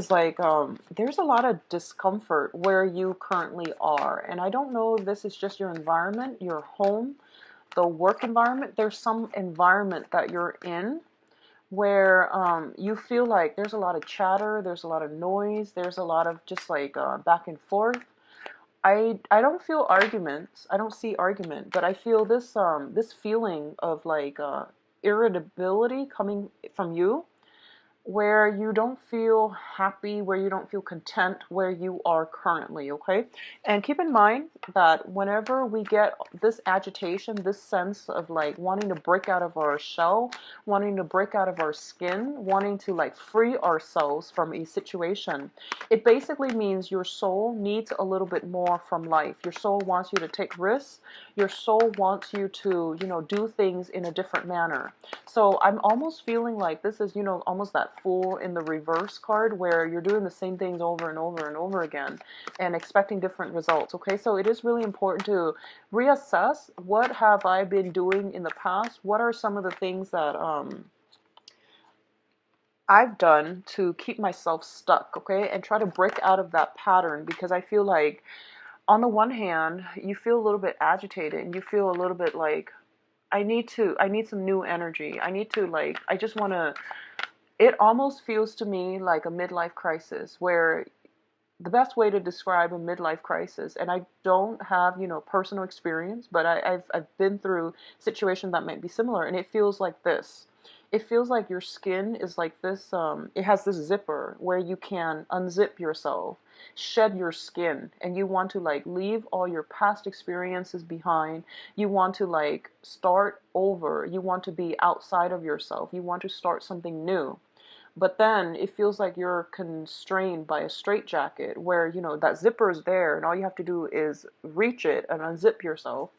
It's like there's a lot of discomfort where you currently are, and I don't know if this is just your environment, your home, the work environment. There's some environment that you're in where you feel like there's a lot of chatter, there's a lot of noise, there's a lot of just like back and forth. I don't feel arguments. I don't see argument, but I feel this feeling of like irritability coming from you, where you don't feel happy, where you don't feel content where you are currently, okay? And keep in mind that whenever we get this agitation, this sense of like wanting to break out of our shell, wanting to break out of our skin, wanting to like free ourselves from a situation, it basically means your soul needs a little bit more from life. Your soul wants you to take risks. Your soul wants you to, do things in a different manner. So I'm almost feeling like this is, almost that fool in the reverse card where you're doing the same things over and over and over again and expecting different results. Okay, so it is really important to reassess, what have I been doing in the past? What are some of the things that I've done to keep myself stuck, okay, and try to break out of that pattern, because I feel like on the one hand, you feel a little bit agitated and you feel a little bit like I need some new energy. I need to like I just want to it almost feels to me like a midlife crisis, where the best way to describe a midlife crisis, and I don't have, personal experience, but I've been through situations that might be similar, and it feels like this. It feels like your skin is like this, it has this zipper where you can unzip yourself, shed your skin, and you want to like leave all your past experiences behind. You want to like start over. You want to be outside of yourself. You want to start something new. But then it feels like you're constrained by a straitjacket where, that zipper is there and all you have to do is reach it and unzip yourself.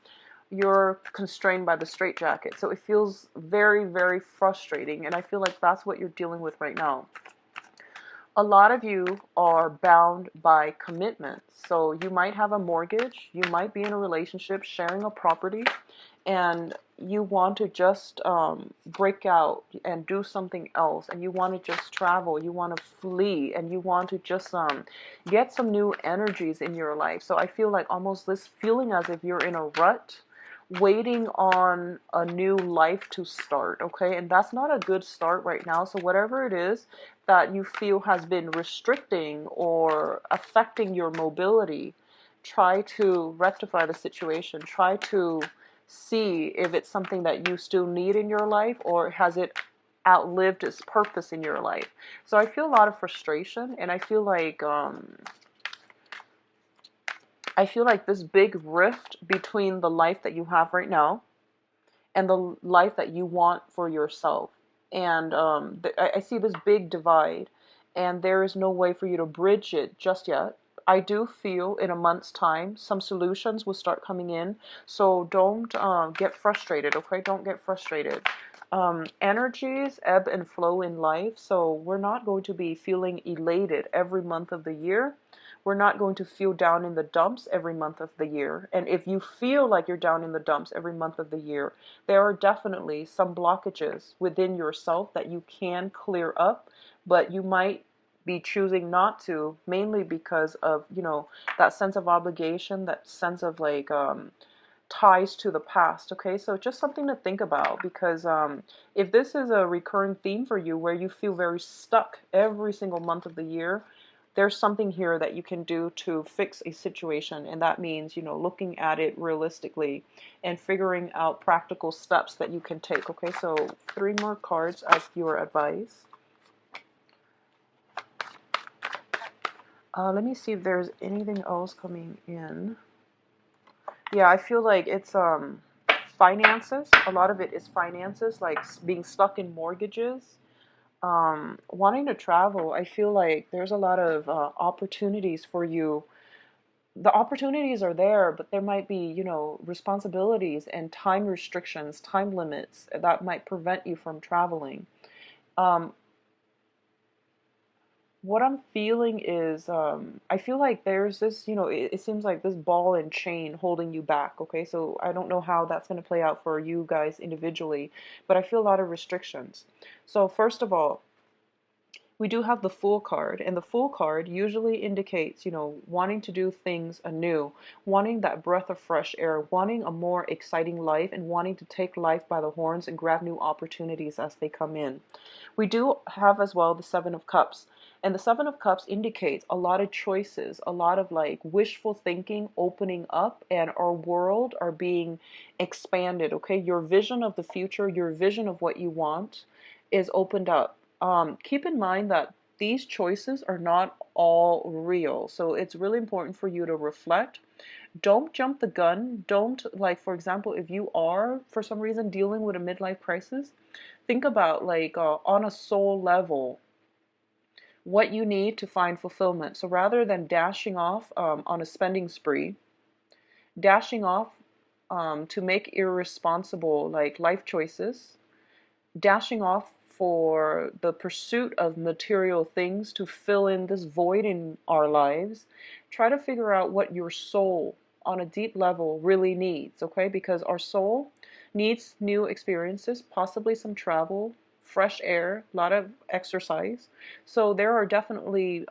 You're constrained by the straitjacket. So it feels very, very frustrating. And I feel like that's what you're dealing with right now. A lot of you are bound by commitments. So you might have a mortgage, you might be in a relationship, sharing a property, and you want to just break out and do something else, and you want to just travel, you want to flee, and you want to just get some new energies in your life. So I feel like almost this feeling as if you're in a rut, waiting on a new life to start, okay? And that's not a good start right now. So whatever it is that you feel has been restricting or affecting your mobility, try to rectify the situation. Try to see if it's something that you still need in your life, or has it outlived its purpose in your life. So I feel a lot of frustration, and I feel like this big rift between the life that you have right now and the life that you want for yourself. And I see this big divide, and there is no way for you to bridge it just yet. I do feel in a month's time some solutions will start coming in. So don't get frustrated, okay? Don't get frustrated. Energies ebb and flow in life, so we're not going to be feeling elated every month of the year. We're not going to feel down in the dumps every month of the year. And if you feel like you're down in the dumps every month of the year, there are definitely some blockages within yourself that you can clear up, but you might be choosing not to, mainly because of, that sense of obligation, that sense of like ties to the past. Okay, so just something to think about, because if this is a recurring theme for you where you feel very stuck every single month of the year, there's something here that you can do to fix a situation, and that means, looking at it realistically and figuring out practical steps that you can take. Okay, so 3 more cards as your advice. Let me see if there's anything else coming in. Yeah, I feel like it's finances. A lot of it is finances, like being stuck in mortgages. Wanting to travel, I feel like there's a lot of opportunities for you. The opportunities are there, but there might be, responsibilities and time restrictions, time limits that might prevent you from traveling. Um, what I'm feeling is, I feel like there's this, it seems like this ball and chain holding you back. Okay, so I don't know how that's going to play out for you guys individually, but I feel a lot of restrictions. So first of all, we do have the Fool card, and the Fool card usually indicates, wanting to do things anew, wanting that breath of fresh air, wanting a more exciting life, and wanting to take life by the horns and grab new opportunities as they come in. We do have as well the Seven of Cups. And the Seven of Cups indicates a lot of choices, a lot of like wishful thinking opening up, and our world are being expanded. Okay, your vision of the future, your vision of what you want is opened up. Keep in mind that these choices are not all real. So it's really important for you to reflect. Don't jump the gun. Don't, like, for example, if you are for some reason dealing with a midlife crisis, think about like on a soul level what you need to find fulfillment. So rather than dashing off on a spending spree, dashing off to make irresponsible like life choices, dashing off for the pursuit of material things to fill in this void in our lives, try to figure out what your soul on a deep level really needs, okay? Because our soul needs new experiences, possibly some travel, fresh air, a lot of exercise. So there are definitely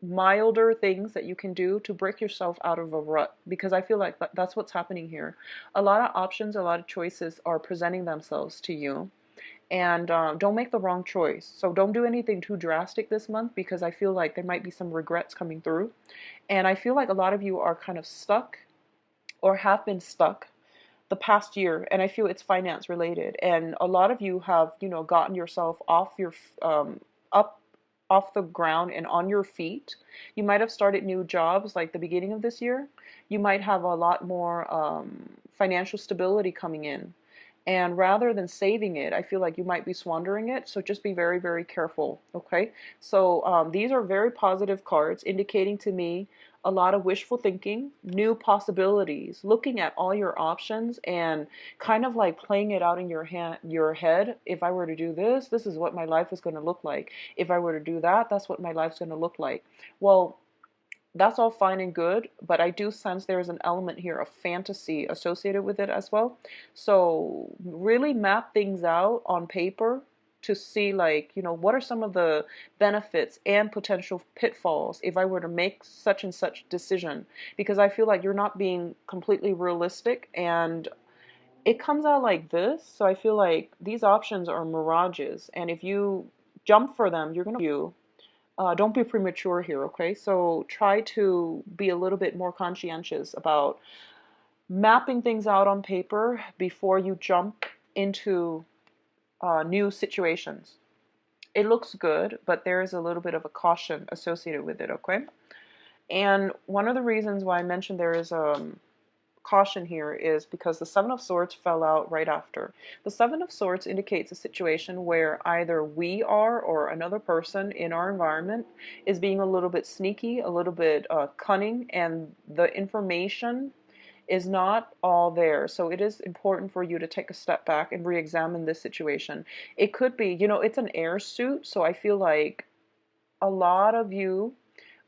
milder things that you can do to break yourself out of a rut, because I feel like that's what's happening here. A lot of options, a lot of choices are presenting themselves to you, and don't make the wrong choice. So don't do anything too drastic this month, because I feel like there might be some regrets coming through, and I feel like a lot of you are kind of stuck or have been stuck the past year, and I feel it's finance related, and a lot of you have gotten yourself off your up off the ground and on your feet. You might have started new jobs like the beginning of this year. You might have a lot more financial stability coming in, and rather than saving it, I feel like you might be squandering it. So just be very, very careful, okay? So these are very positive cards indicating to me a lot of wishful thinking, new possibilities, looking at all your options and kind of like playing it out in your head. If I were to do this, this is what my life is going to look like. If I were to do that, that's what my life's going to look like. Well, that's all fine and good, but I do sense there's an element here of fantasy associated with it as well. So really map things out on paper to see, like, what are some of the benefits and potential pitfalls if I were to make such and such decision, because I feel like you're not being completely realistic, and it comes out like this. So I feel like these options are mirages, and if you jump for them, you're going to don't be premature here, okay? So try to be a little bit more conscientious about mapping things out on paper before you jump into new situations. It looks good, but there is a little bit of a caution associated with it, okay? And one of the reasons why I mentioned there is caution here is because the Seven of Swords fell out right after. The Seven of Swords indicates a situation where either we are or another person in our environment is being a little bit sneaky, a little bit cunning, and the information is not all there. So it is important for you to take a step back and re-examine this situation. It could be, it's an air suit, so I feel like a lot of you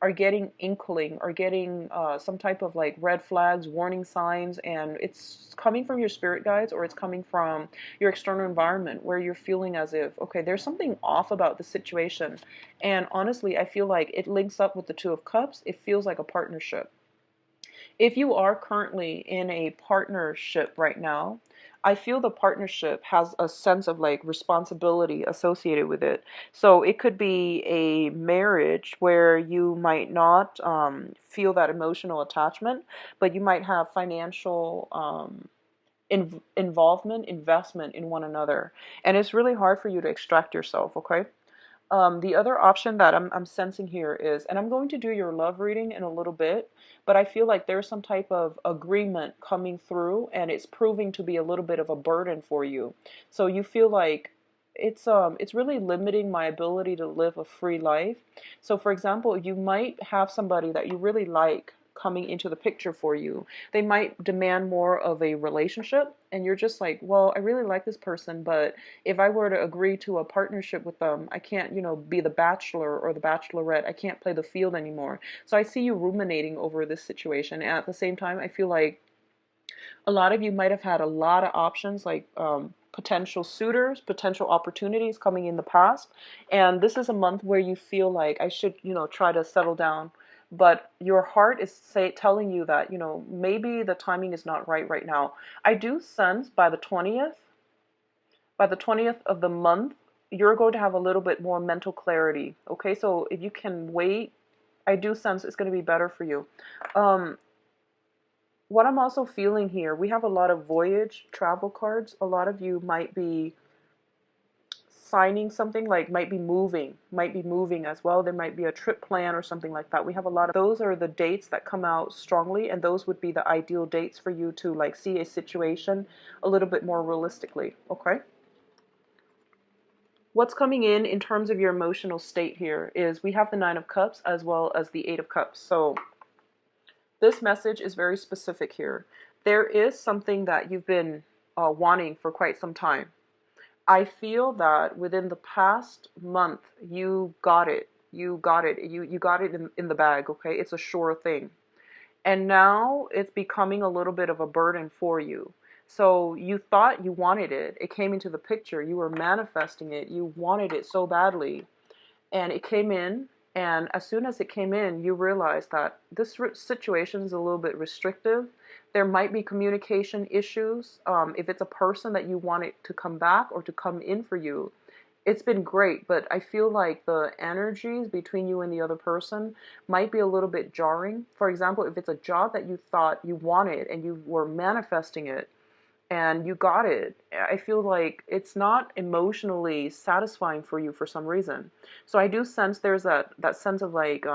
are getting inkling or getting some type of like red flags, warning signs, and it's coming from your spirit guides or it's coming from your external environment where you're feeling as if, okay, there's something off about the situation. And honestly, I feel like it links up with the Two of Cups. It feels like a partnership. If you are currently in a partnership right now, I feel the partnership has a sense of like responsibility associated with it. So it could be a marriage where you might not feel that emotional attachment, but you might have financial involvement, investment in one another. And it's really hard for you to extract yourself, okay? The other option that I'm sensing here is, and I'm going to do your love reading in a little bit, but I feel like there's some type of agreement coming through, and it's proving to be a little bit of a burden for you. So you feel like it's really limiting my ability to live a free life. So for example, you might have somebody that you really like coming into the picture for you. They might demand more of a relationship, and you're just like, well, I really like this person, but if I were to agree to a partnership with them, I can't, be the bachelor or the bachelorette. I can't play the field anymore. So I see you ruminating over this situation. And at the same time, I feel like a lot of you might have had a lot of options, like potential suitors, potential opportunities coming in the past. And this is a month where you feel like I should, try to settle down. But your heart is telling you that, maybe the timing is not right now. I do sense by the 20th of the month, you're going to have a little bit more mental clarity. Okay, so if you can wait, I do sense it's going to be better for you. Um, what I'm also feeling here, we have a lot of voyage travel cards. A lot of you might be signing something, like might be moving as well. There might be a trip plan or something like that. We have a lot of those are the dates that come out strongly, and those would be the ideal dates for you to like see a situation a little bit more realistically. Okay. What's coming in terms of your emotional state here is we have the Nine of Cups as well as the Eight of Cups. So this message is very specific here. There is something that you've been wanting for quite some time. I feel that within the past month, you got it. You got it. You got it in the bag, okay? It's a sure thing. And now it's becoming a little bit of a burden for you. So you thought you wanted it. It came into the picture. You were manifesting it. You wanted it so badly. And it came in. And as soon as it came in, you realized that this situation is a little bit restrictive. There might be communication issues. If it's a person that you want it to come back or to come in for you, it's been great, but I feel like the energies between you and the other person might be a little bit jarring. For example, if it's a job that you thought you wanted and you were manifesting it and you got it, I feel like it's not emotionally satisfying for you for some reason. So I do sense there's that sense of like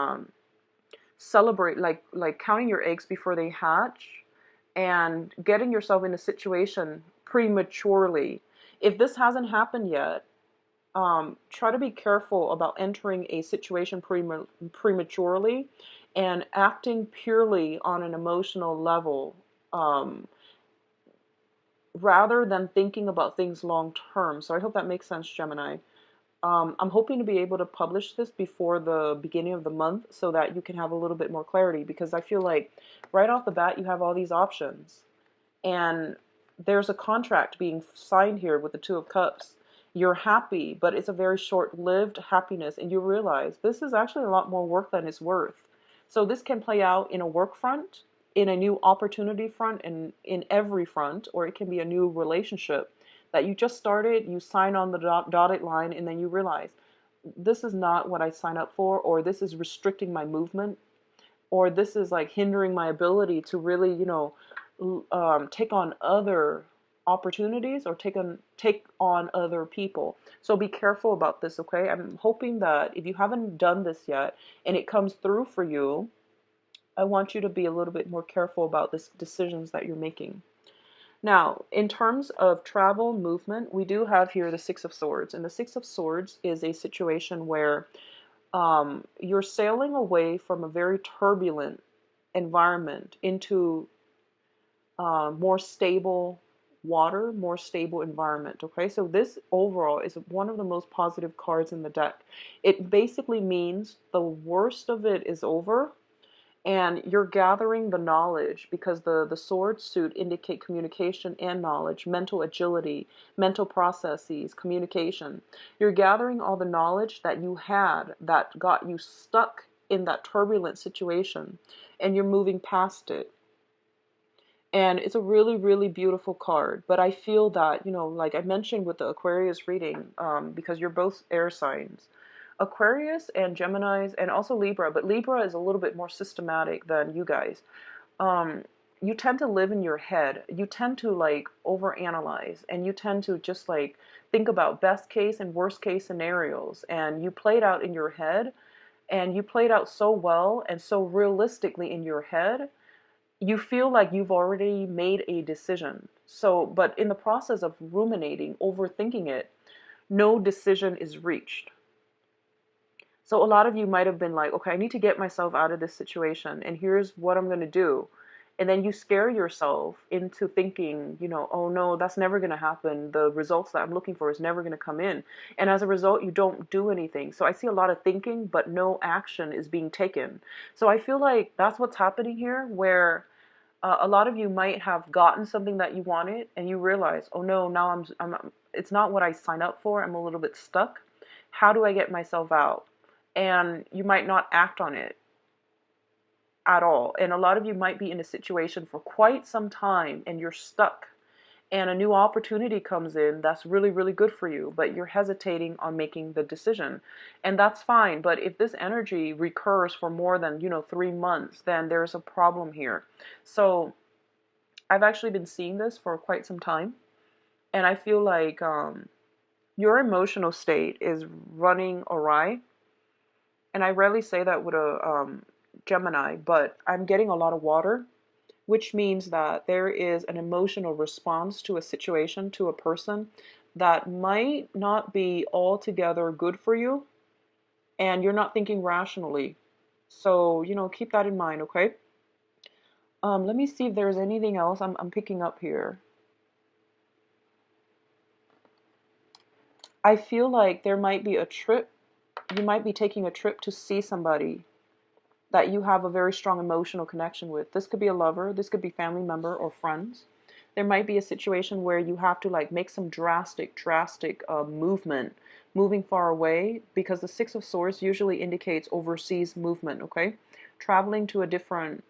celebrate, like counting your eggs before they hatch and getting yourself in a situation prematurely. If this hasn't happened yet, try to be careful about entering a situation prematurely and acting purely on an emotional level, um, rather than thinking about things long term. So I hope that makes sense, Gemini. I'm hoping to be able to publish this before the beginning of the month so that you can have a little bit more clarity, because I feel like right off the bat you have all these options. And there's a contract being signed here with the Two of Cups. You're happy, but it's a very short-lived happiness, and you realize this is actually a lot more work than it's worth. So this can play out in a work front, in a new opportunity front, and in every front, or it can be a new relationship that you just started, you sign on the dotted line, and then you realize this is not what I signed up for, or this is restricting my movement, or this is like hindering my ability to really, take on other opportunities or take on other people. So be careful about this, okay? I'm hoping that if you haven't done this yet and it comes through for you, I want you to be a little bit more careful about this decisions that you're making. Now, in terms of travel movement, we do have here the Six of Swords, and the Six of Swords is a situation where you're sailing away from a very turbulent environment into more stable water, more stable environment. Okay, so this overall is one of the most positive cards in the deck. It basically means the worst of it is over, and you're gathering the knowledge, because the sword suit indicate communication and knowledge, mental agility, mental processes, communication. You're gathering all the knowledge that you had that got you stuck in that turbulent situation, and you're moving past it. And it's a really, really beautiful card. But I feel that, like I mentioned with the Aquarius reading, because you're both air signs, Aquarius and Geminis, and also Libra, but Libra is a little bit more systematic than you guys. Um, you tend to live in your head. You tend to like overanalyze, and you tend to just like think about best case and worst case scenarios, and you play it out in your head, and you play it out so well and so realistically in your head, you feel like you've already made a decision. So, but in the process of ruminating, overthinking it, no decision is reached. So a lot of you might have been like, okay, I need to get myself out of this situation, and here's what I'm going to do. And then you scare yourself into thinking, oh no, that's never going to happen. The results that I'm looking for is never going to come in. And as a result, you don't do anything. So I see a lot of thinking, but no action is being taken. So I feel like that's what's happening here, where A lot of you might have gotten something that you wanted and you realize, oh no, now it's not what I signed up for. I'm a little bit stuck. How do I get myself out? And you might not act on it at all. And a lot of you might be in a situation for quite some time and you're stuck. And a new opportunity comes in that's really, really good for you, but you're hesitating on making the decision. And that's fine. But if this energy recurs for more than, 3 months, then there's a problem here. So I've actually been seeing this for quite some time. And I feel like your emotional state is running awry. And I rarely say that with a Gemini, but I'm getting a lot of water, which means that there is an emotional response to a situation, to a person that might not be altogether good for you, and you're not thinking rationally. So, keep that in mind, okay? Let me see if there's anything else I'm picking up here. I feel like there might be a trip. You might be taking a trip to see somebody that you have a very strong emotional connection with. This could be a lover, this could be family member or friends. There might be a situation where you have to like make some drastic movement, moving far away, because the Six of Swords usually indicates overseas movement, okay? Traveling to a different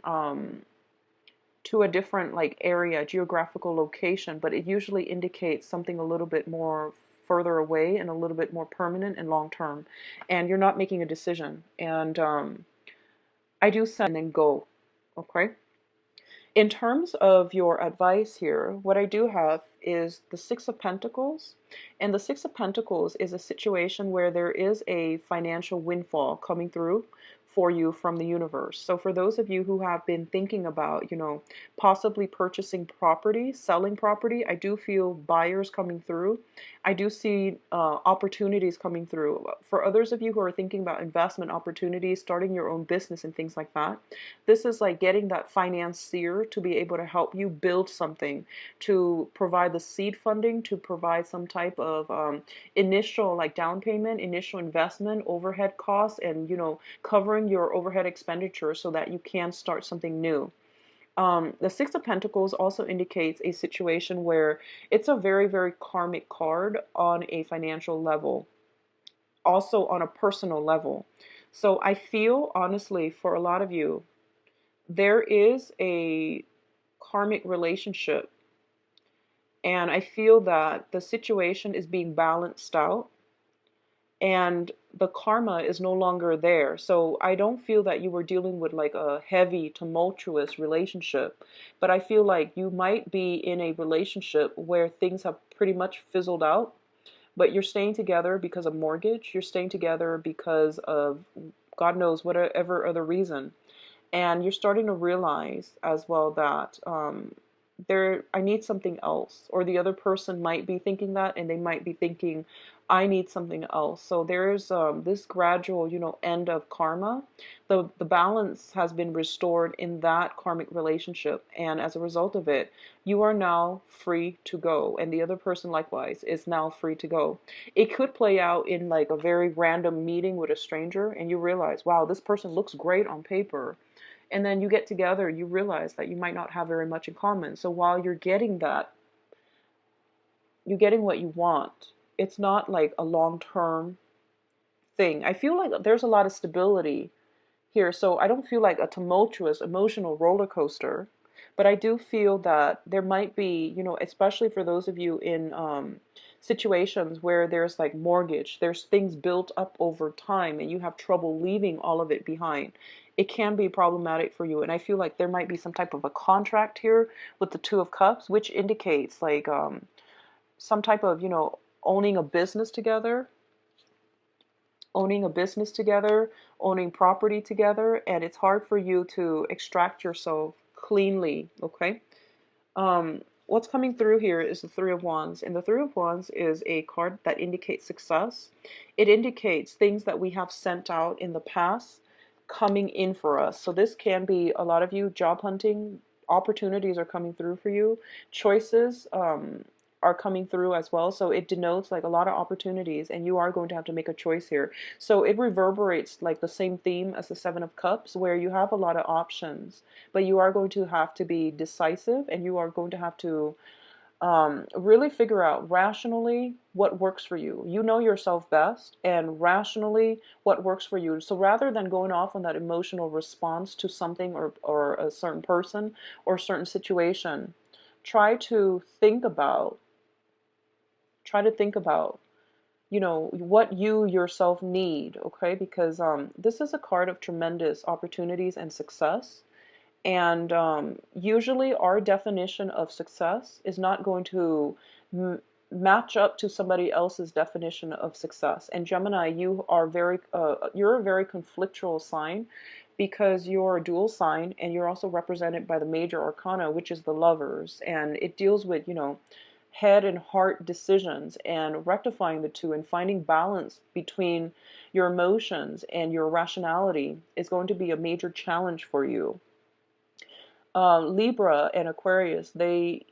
like area, geographical location, but it usually indicates something a little bit more further away and a little bit more permanent and long term. And you're not making a decision. And I do send and then go, okay? In terms of your advice here, what I do have is the Six of Pentacles. And the Six of Pentacles is a situation where there is a financial windfall coming through for you from the universe. So for those of you who have been thinking about, possibly purchasing property, selling property, I do feel buyers coming through. I do see opportunities coming through. For others of you who are thinking about investment opportunities, starting your own business and things like that, this is like getting that financier to be able to help you build something, to provide the seed funding, to provide some type of initial like down payment, initial investment, overhead costs, and covering your overhead expenditure so that you can start something new. The Six of Pentacles also indicates a situation where it's a very, very karmic card on a financial level, also on a personal level. So I feel honestly for a lot of you, there is a karmic relationship, and I feel that the situation is being balanced out and the karma is no longer there. So I don't feel that you were dealing with like a heavy, tumultuous relationship, but I feel like you might be in a relationship where things have pretty much fizzled out, but you're staying together because of mortgage, you're staying together because of God knows whatever other reason. And you're starting to realize as well that I need something else, or the other person might be thinking that, and they might be thinking I need something else. So there's this gradual end of karma. The balance has been restored in that karmic relationship, and as a result of it, you are now free to go, and the other person likewise is now free to go. It could play out in like a very random meeting with a stranger, and you realize, wow, this person looks great on paper, and then you get together, you realize that you might not have very much in common. So while you're getting that, you're getting what you want. It's not like a long-term thing. I feel like there's a lot of stability here. So I don't feel like a tumultuous emotional roller coaster, but I do feel that there might be, especially for those of you in situations where there's like mortgage, there's things built up over time and you have trouble leaving all of it behind. It can be problematic for you. And I feel like there might be some type of a contract here with the Two of Cups, which indicates like some type of, owning a business together, owning property together, and it's hard for you to extract yourself cleanly, okay? What's coming through here is the Three of Wands, and the Three of Wands is a card that indicates success. It indicates things that we have sent out in the past coming in for us. So this can be a lot of you job hunting, opportunities are coming through for you, choices, are coming through as well. So it denotes like a lot of opportunities, and you are going to have to make a choice here. So it reverberates like the same theme as the Seven of Cups, where you have a lot of options, but you are going to have to be decisive, and you are going to have to really figure out rationally what works for you. You know yourself best, and rationally what works for you. So rather than going off on that emotional response to something, or a certain person or a certain situation, try to think about what you yourself need, okay? Because this is a card of tremendous opportunities and success. And usually our definition of success is not going to match up to somebody else's definition of success. And Gemini, you're a very conflictual sign, because you're a dual sign, and you're also represented by the major arcana, which is the Lovers, and it deals with, head and heart decisions, and rectifying the two, and finding balance between your emotions and your rationality is going to be a major challenge for you. Libra and Aquarius, they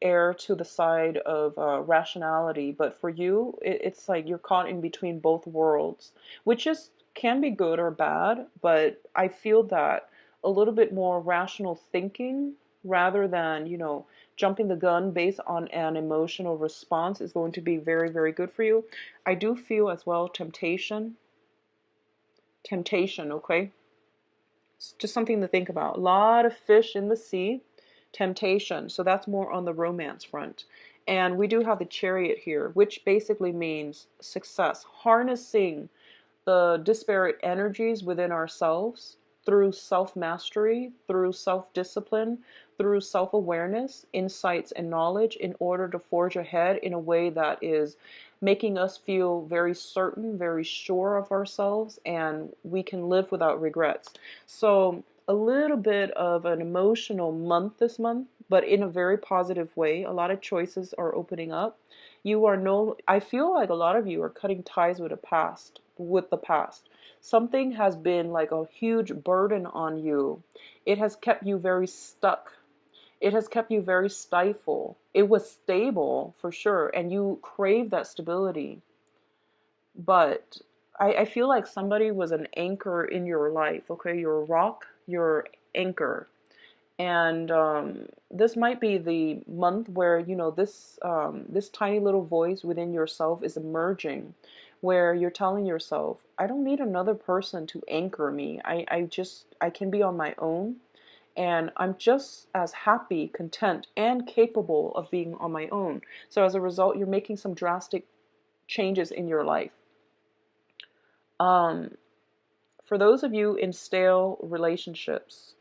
err to the side of rationality, but for you, it's like you're caught in between both worlds, which is can be good or bad, but I feel that a little bit more rational thinking rather than, jumping the gun based on an emotional response is going to be very, very good for you. I do feel as well temptation, okay? It's just something to think about. A lot of fish in the sea, temptation. So that's more on the romance front. And we do have the Chariot here, which basically means success, harnessing the disparate energies within ourselves through self-mastery, through self-discipline, through self-awareness, insights, and knowledge in order to forge ahead in a way that is making us feel very certain, very sure of ourselves, and we can live without regrets. So a little bit of an emotional month this month, but in a very positive way. A lot of choices are opening up. I feel like a lot of you are cutting ties with the past. Something has been like a huge burden on you. It has kept you very stuck. It has kept you very stifled. It was stable for sure, and you crave that stability. But I feel like somebody was an anchor in your life, okay? You're a rock, you're anchor. And this might be the month where, this tiny little voice within yourself is emerging, where you're telling yourself, I don't need another person to anchor me. I can be on my own. And I'm just as happy, content, and capable of being on my own. So as a result, you're making some drastic changes in your life. Um, for those of you in stale relationships,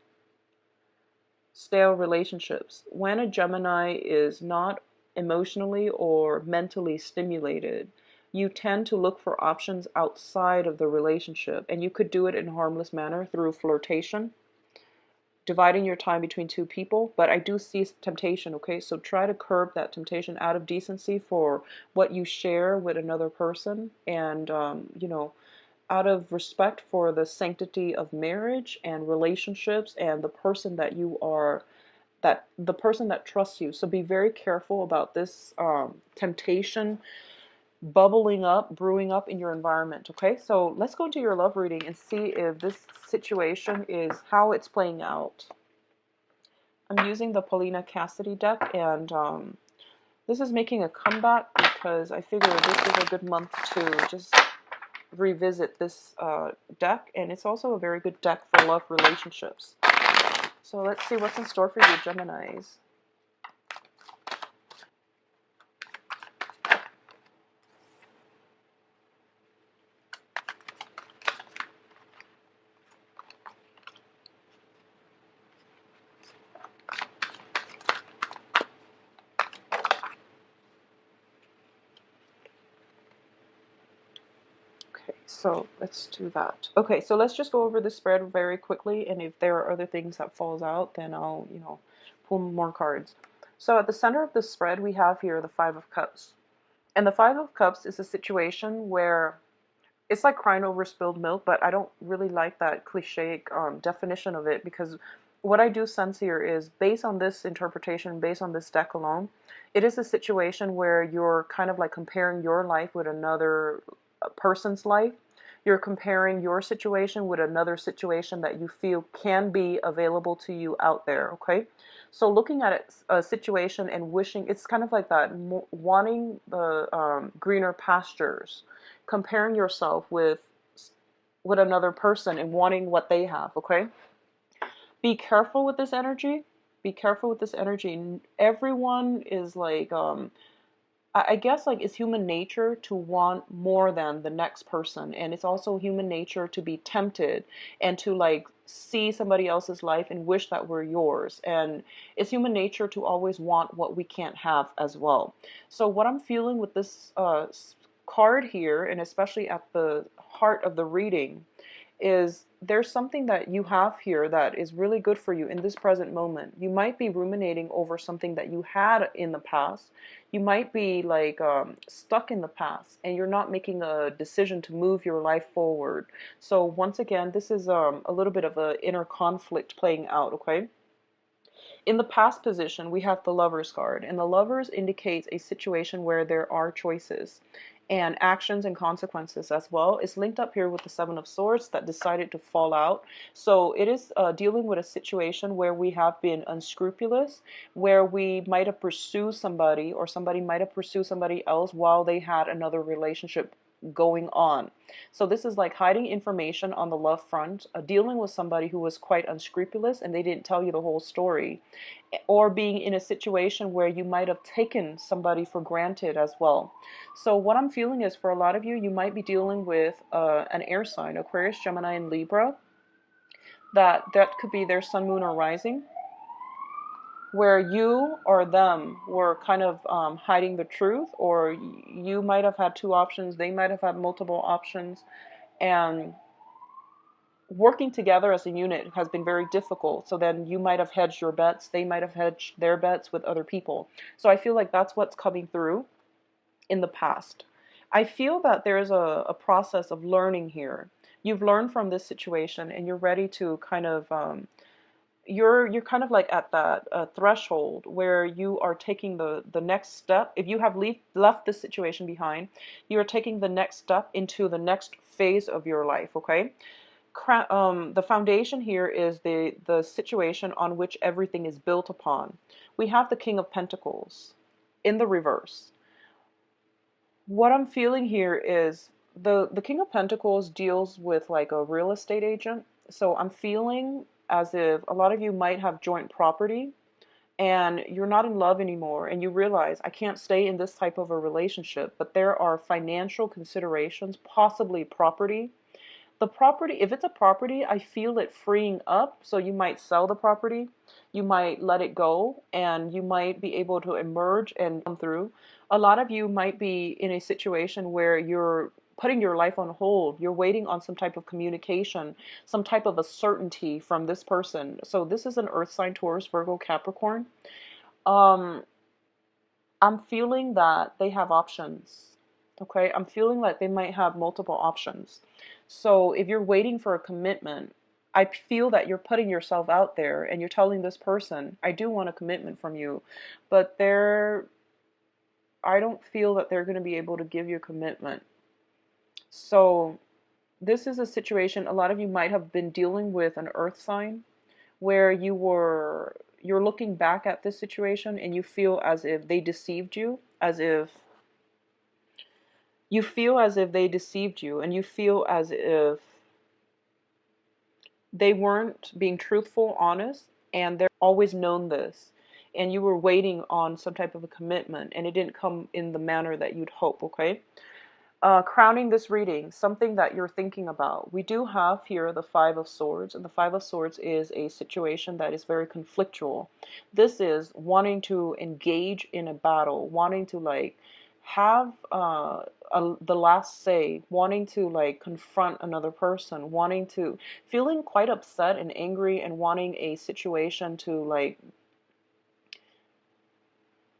when a Gemini is not emotionally or mentally stimulated, you tend to look for options outside of the relationship, and you could do it in a harmless manner through flirtation, dividing your time between two people. But I do see temptation, okay? So try to curb that temptation out of decency for what you share with another person, and out of respect for the sanctity of marriage and relationships and the person that trusts you. So be very careful about this temptation bubbling up, brewing up in your environment. Okay, so let's go into your love reading and see if this situation is how it's playing out. I'm using the Paulina Cassidy deck, and this is making a comeback because I figure this is a good month to just revisit this deck, and it's also a very good deck for love relationships. So let's see what's in store for you, Geminis. So let's do that. Okay, so let's just go over the spread very quickly, and if there are other things that falls out, then I'll, pull more cards. So at the center of the spread, we have here the Five of Cups. And the Five of Cups is a situation where it's like crying over spilled milk, but I don't really like that cliche definition of it, because what I do sense here is, based on this interpretation, based on this deck alone, it is a situation where you're kind of like comparing your life with another person's life. You're comparing your situation with another situation that you feel can be available to you out there, okay? So looking at it, a situation and wishing, it's kind of like that, wanting the greener pastures, comparing yourself with another person and wanting what they have, okay? Be careful with this energy. Be careful with this energy. Everyone is like, I guess like it's human nature to want more than the next person. And it's also human nature to be tempted and to like see somebody else's life and wish that were yours. And it's human nature to always want what we can't have as well. So what I'm feeling with this card here, and especially at the heart of the reading, is there's something that you have here that is really good for you in this present moment. You might be ruminating over something that you had in the past. You might be like stuck in the past and you're not making a decision to move your life forward. So once again, this is a little bit of an inner conflict playing out, okay? In the past position, we have the Lovers card, and the Lovers indicates a situation where there are choices and actions and consequences as well. It's linked up here with the Seven of Swords that decided to fall out. So it is dealing with a situation where we have been unscrupulous, where we might have pursued somebody or somebody might have pursued somebody else while they had another relationship going on. So this is like hiding information on the love front, dealing with somebody who was quite unscrupulous and they didn't tell you the whole story, or being in a situation where you might have taken somebody for granted as well. So what I'm feeling is, for a lot of you, you might be dealing with an air sign, Aquarius, Gemini, and Libra. That could be their sun, moon, or rising, where you or them were kind of hiding the truth, or you might have had two options, they might have had multiple options, and working together as a unit has been very difficult. So then you might have hedged your bets, they might have hedged their bets with other people. So I feel like that's what's coming through in the past. I feel that there's a process of learning here. You've learned from this situation and you're ready to kind of you're kind of like at that threshold where you are taking the next step. If you have left this situation behind, you are taking the next step into the next phase of your life, okay? The foundation here is the situation on which everything is built upon. We have the King of Pentacles in the reverse. What I'm feeling here is the King of Pentacles deals with like a real estate agent. So I'm feeling as if a lot of you might have joint property and you're not in love anymore and you realize, I can't stay in this type of a relationship, but there are financial considerations, possibly property. The property, if it's a property, I feel it freeing up. So you might sell the property, you might let it go, and you might be able to emerge and come through. A lot of you might be in a situation where you're putting your life on hold. You're waiting on some type of communication, some type of a certainty from this person. So this is an earth sign, Taurus, Virgo, Capricorn. Um, I'm feeling that they have options. Okay, I'm feeling like they might have multiple options. So if you're waiting for a commitment, I feel that you're putting yourself out there and you're telling this person, I do want a commitment from you, but I don't feel that they're going to be able to give you a commitment. So this is a situation, a lot of you might have been dealing with an earth sign where you're looking back at this situation and you feel as if they deceived you, they deceived you, and you feel as if they weren't being truthful, honest, and they're always known this. And you were waiting on some type of a commitment and it didn't come in the manner that you'd hope, okay? Crowning this reading, something that you're thinking about. We do have here the Five of Swords, and the Five of Swords is a situation that is very conflictual. This is wanting to engage in a battle, wanting to like have the last say, wanting to like confront another person, feeling quite upset and angry and wanting a situation to like,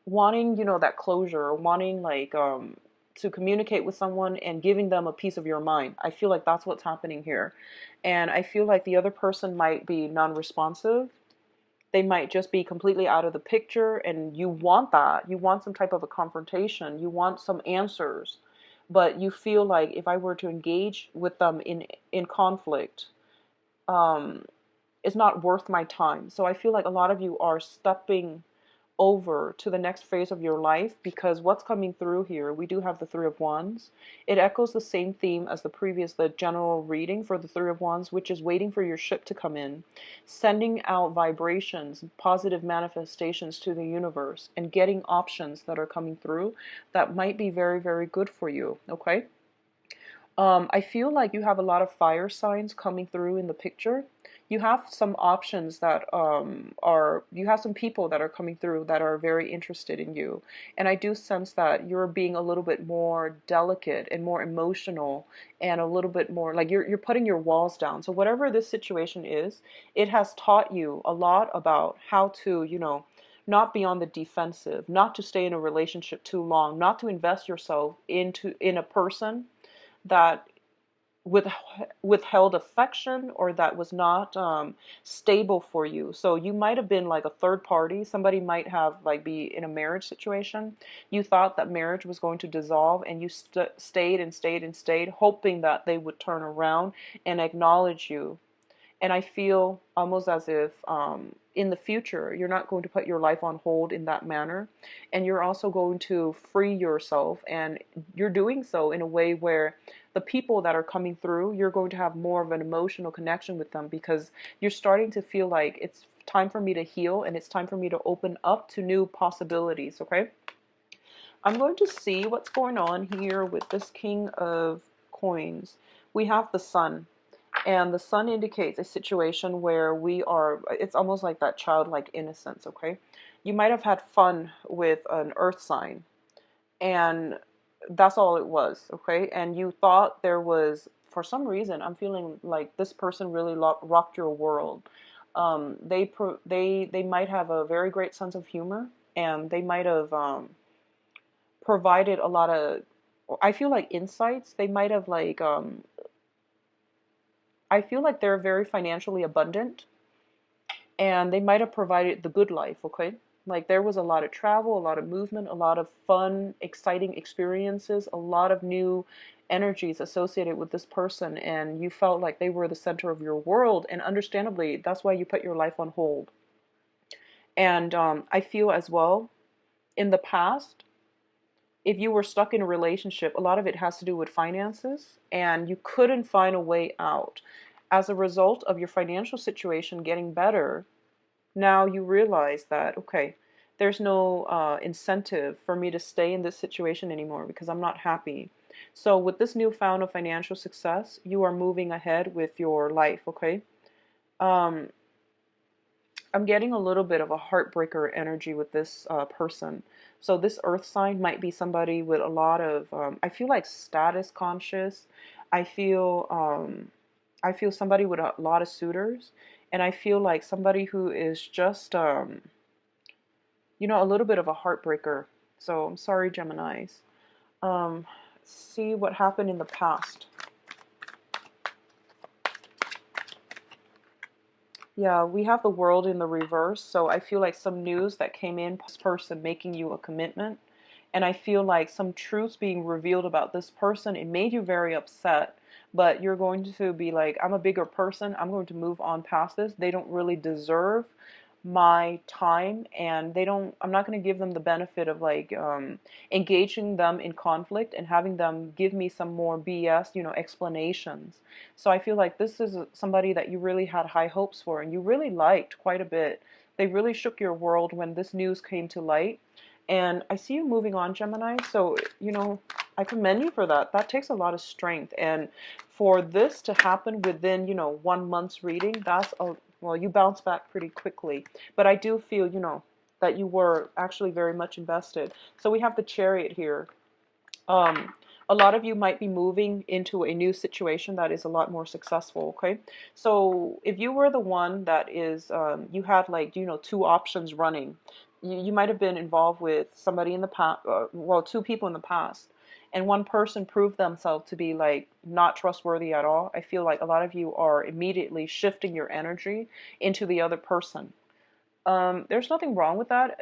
wanting, that closure, wanting like to communicate with someone and giving them a piece of your mind. I feel like that's what's happening here. And I feel like the other person might be non-responsive. They might just be completely out of the picture, and you want that. You want some type of a confrontation. You want some answers. But you feel like if I were to engage with them in conflict, um, it's not worth my time. So I feel like a lot of you are stepping over to the next phase of your life, because what's coming through here, we do have the Three of Wands. It echoes the same theme as the general reading for the Three of Wands, which is waiting for your ship to come in, sending out vibrations, positive manifestations to the universe, and getting options that are coming through that might be very, very good for you. Okay. I feel like you have a lot of fire signs coming through in the picture. You have some options that you have some people that are coming through that are very interested in you. And I do sense that you're being a little bit more delicate and more emotional, and a little bit more like you're putting your walls down. So whatever this situation is, it has taught you a lot about how to, not be on the defensive, not to stay in a relationship too long, not to invest yourself in a person that with withheld affection, or that was not stable for you. So you might have been like a third party. Somebody might have like be in a marriage situation. You thought that marriage was going to dissolve, and you stayed and stayed and stayed, hoping that they would turn around and acknowledge you. And I feel almost as if in the future, you're not going to put your life on hold in that manner. And you're also going to free yourself. And you're doing so in a way where the people that are coming through, you're going to have more of an emotional connection with them, because you're starting to feel like it's time for me to heal, and it's time for me to open up to new possibilities. Okay. I'm going to see what's going on here with this King of Coins. We have the Sun. And the sun indicates a situation where it's almost like that childlike innocence, okay? You might have had fun with an earth sign, and that's all it was, okay? And you thought there was, for some reason, I'm feeling like this person really rocked your world. They might have a very great sense of humor, and they might have provided a lot of, I feel like, insights. They might have like I feel like they're very financially abundant, and they might have provided the good life, okay? Like there was a lot of travel, a lot of movement, a lot of fun, exciting experiences, a lot of new energies associated with this person, and you felt like they were the center of your world, and understandably, that's why you put your life on hold. And I feel as well, in the past, if you were stuck in a relationship, a lot of it has to do with finances, and you couldn't find a way out. As a result of your financial situation getting better, now you realize that, okay, there's no incentive for me to stay in this situation anymore because I'm not happy. So with this newfound of financial success, you are moving ahead with your life, okay? Um, I'm getting a little bit of a heartbreaker energy with this person. So this earth sign might be somebody with a lot of, I feel like status conscious. I feel, I feel somebody with a lot of suitors, and I feel like somebody who is just, a little bit of a heartbreaker. So I'm sorry, Geminis. Um, see what happened in the past. Yeah, we have the world in the reverse, so I feel like some news that came in, this person making you a commitment, and I feel like some truths being revealed about this person. It made you very upset, but you're going to be like, I'm a bigger person, I'm going to move on past this. They don't really deserve my time, and I'm not going to give them the benefit of like engaging them in conflict and having them give me some more BS, explanations. So I feel like this is somebody that you really had high hopes for, and you really liked quite a bit. They really shook your world when this news came to light. And I see you moving on, Gemini. So, I commend you for that. That takes a lot of strength. And for this to happen within, 1 month's reading, well, you bounce back pretty quickly. But I do feel, that you were actually very much invested. So we have the Chariot here. Um, a lot of you might be moving into a new situation that is a lot more successful, okay? So if you were the one that is, you had like, two options running. You might have been involved with somebody in the past, well, two people in the past, and one person proved themselves to be like not trustworthy at all. I feel like a lot of you are immediately shifting your energy into the other person. There's nothing wrong with that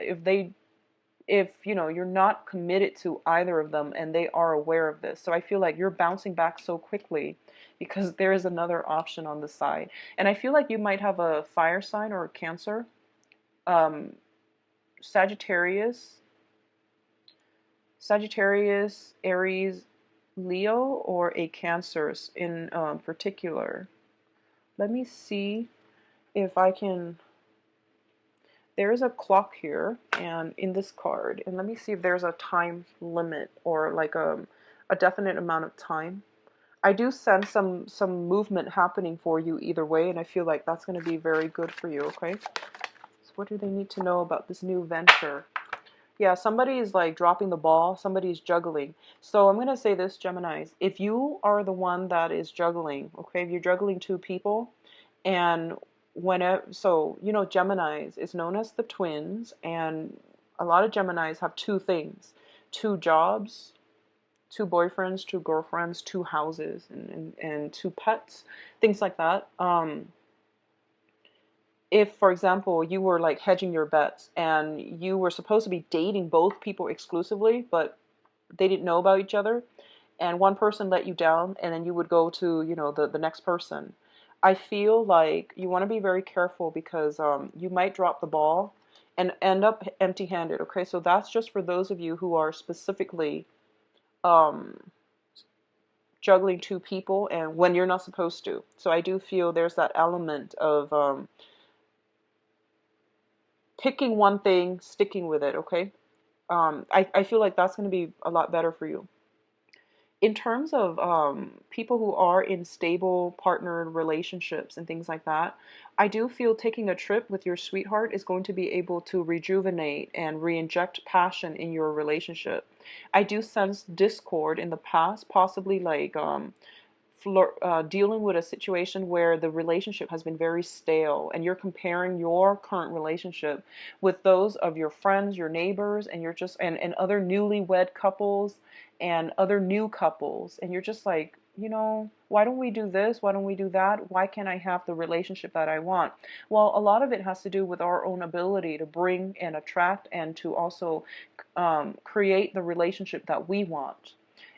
if you know you're not committed to either of them and they are aware of this. So I feel like you're bouncing back so quickly because there is another option on the side. And I feel like you might have a fire sign or a Cancer, um, Sagittarius, Aries, Leo, or a Cancer in particular. Let me see if I can. There is a clock here and in this card, and let me see if there's a time limit or like a definite amount of time. I do sense some movement happening for you either way, and I feel like that's going to be very good for you. Okay, so what do they need to know about this new venture? Yeah, somebody is like dropping the ball, somebody's juggling. So I'm going to say this, Geminis, if you are the one that is juggling, okay, if you're juggling two people, and whenever, so you know, Geminis is known as the twins, and a lot of Geminis have two things: two jobs, two boyfriends, two girlfriends, two houses, and two pets, things like that. If, for example, you were like hedging your bets and you were supposed to be dating both people exclusively, but they didn't know about each other, and one person let you down, and then you would go to, you know, the next person. I feel like you want to be very careful because you might drop the ball and end up empty-handed. Okay, so that's just for those of you who are specifically um, juggling two people and when you're not supposed to. So I do feel there's that element of picking one thing, sticking with it, okay? I feel like that's going to be a lot better for you. In terms of people who are in stable partnered relationships and things like that, I do feel taking a trip with your sweetheart is going to be able to rejuvenate and re-inject passion in your relationship. I do sense discord in the past, possibly like dealing with a situation where the relationship has been very stale and you're comparing your current relationship with those of your friends, your neighbors, and you're just and other newlywed couples and other new couples, and you're just like, you know, why don't we do this? Why don't we do that? Why can't I have the relationship that I want? Well, a lot of it has to do with our own ability to bring and attract and to also create the relationship that we want.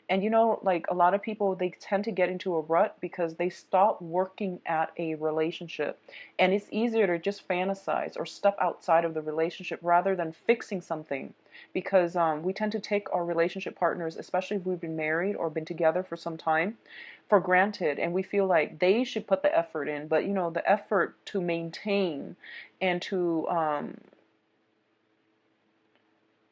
And you know, like a lot of people, they tend to get into a rut because they stop working at a relationship. And it's easier to just fantasize or step outside of the relationship rather than fixing something. Because we tend to take our relationship partners, especially if we've been married or been together for some time, for granted. And we feel like they should put the effort in. But, you know, the effort to maintain and to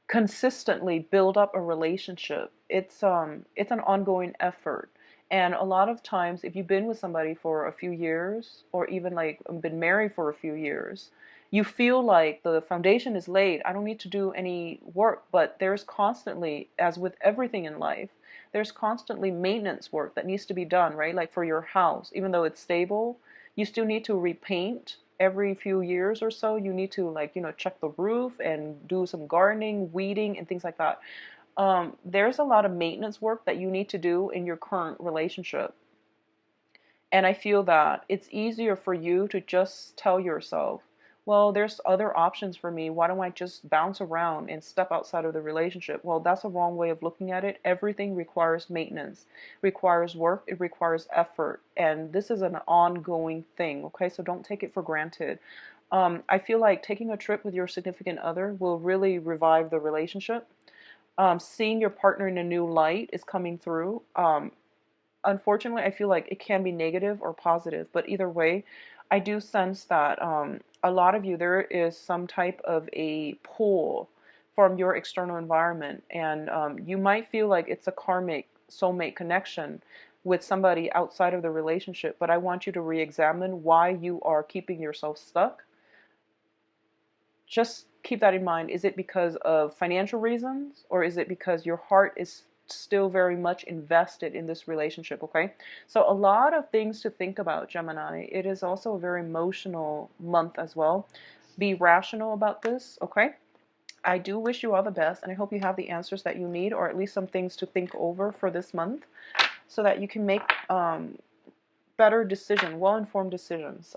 consistently build up a relationship, it's an ongoing effort. And a lot of times if you've been with somebody for a few years or even like been married for a few years, you feel like the foundation is laid, I don't need to do any work. But there's constantly, as with everything in life, there's constantly maintenance work that needs to be done, right? Like for your house, even though it's stable, you still need to repaint every few years or so. You need to, like, you know, check the roof and do some gardening, weeding, and things like that. There's a lot of maintenance work that you need to do in your current relationship. And I feel that it's easier for you to just tell yourself, well, there's other options for me. Why don't I just bounce around and step outside of the relationship? Well, that's a wrong way of looking at it. Everything requires maintenance, requires work, it requires effort. And this is an ongoing thing, okay? So don't take it for granted. I feel like taking a trip with your significant other will really revive the relationship. Seeing your partner in a new light is coming through. Unfortunately, I feel like it can be negative or positive, but either way, I do sense that a lot of you, there is some type of a pull from your external environment, and you might feel like it's a karmic soulmate connection with somebody outside of the relationship, but I want you to re-examine why you are keeping yourself stuck. Just keep that in mind. Is it because of financial reasons, or is it because your heart is still very much invested in this relationship? Okay, so a lot of things to think about, Gemini. It is also a very emotional month as well. Be rational about this, okay? I do wish you all the best, and I hope you have the answers that you need, or at least some things to think over for this month, so that you can make better decision, well-informed decisions.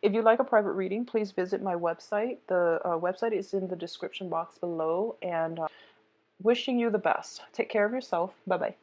If you like a private reading, please visit my website. The website is in the description box below, and wishing you the best. Take care of yourself. Bye-bye.